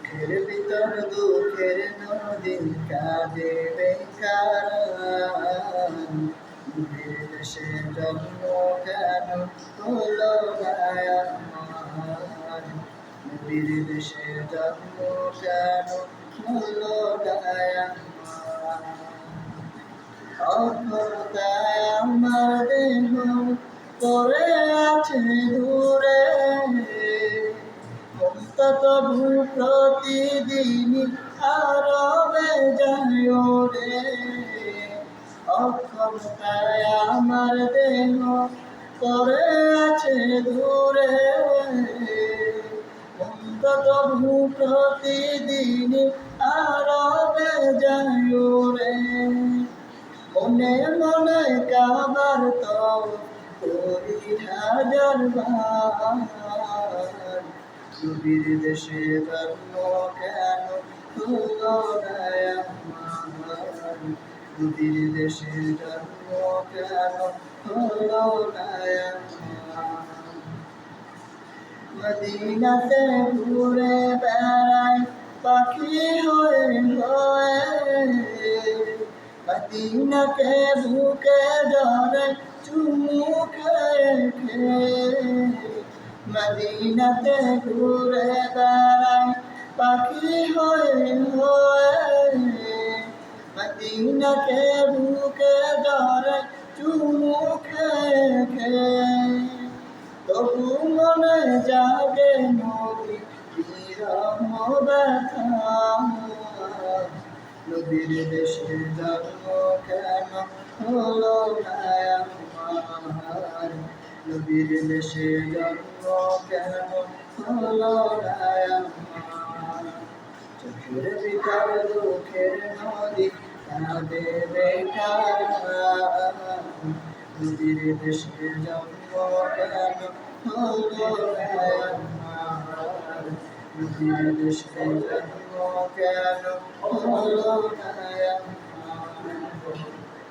চোখের ভিতর দুঃখের নদী কাঁদে বেকার নদীর দেশে জন্ম কেন হলো না আমার নদীর দেশে জন্ম কেন হলো না আমার অক্ষরতায় আমার দেহ পড়ে আছে দূরে তবু প্রতিদিন হারাবে যায় রে অক্ষমতায় আমার দেহ পড়ে আছে দূরে তবু প্রতিদিন হারাবে যায় রে মনে মনে কাবার তো করি হাজার বার নবীর দেশে জন্ম কেন হলো না আমার নবীর দেশে জন্ম কেন হলো না আমার মদিনাতে ঘুরে বেড়ায় পাখি হয়ে হয়ে মদিনাকে বুকে ধরে চুমু খেয়ে খেয়ে মদিনাতে ঘুরে বেড়ায় পাখি হয়ে হয়ে মদিনাকে বুকে ধরে চুমু খেয়ে খেয়ে তবু মনে জাগে নবী বিরহ ব্যথা নদীর দেশে জন্ম কেন হলো না আমার নদীর দেশে জন্ম কেন হলো না আমার চোখের ভিতর দুঃখের নদী কাঁদে বেকার নদীর দেশে জন্ম কেন হলো না আমার নদীর দেশে জন্ম কেন হলো না আমার